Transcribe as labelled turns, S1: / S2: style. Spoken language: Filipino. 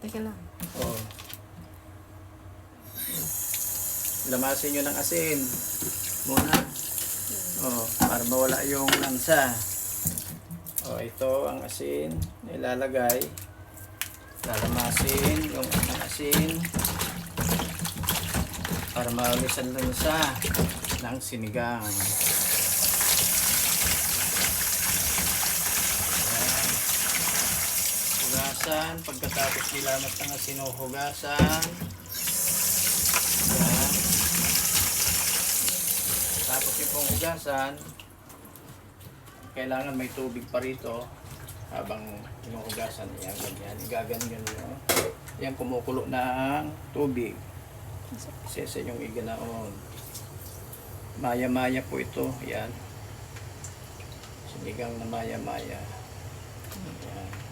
S1: Teka lang.
S2: Oh. Lamasin nyo ng asin muna. Oh, para mawala yung lansa. Oh, ito ang asin na ilalagay. Lalamasin yung asin para maulisan lansa ng sinigang. Ayan. Hugasan. Pagkatapos nilamat ng asin o hugasan. Ayan. Tapos yung pong hugasan, kailangan may tubig pa rito habang hinuhugasan. Yan, ganyan. Igaganyan nyo. Yan, kumukulo ng tubig. Sesa yung iganaon. Maya-maya po ito. Yan. Sinigang na maya-maya. Yan.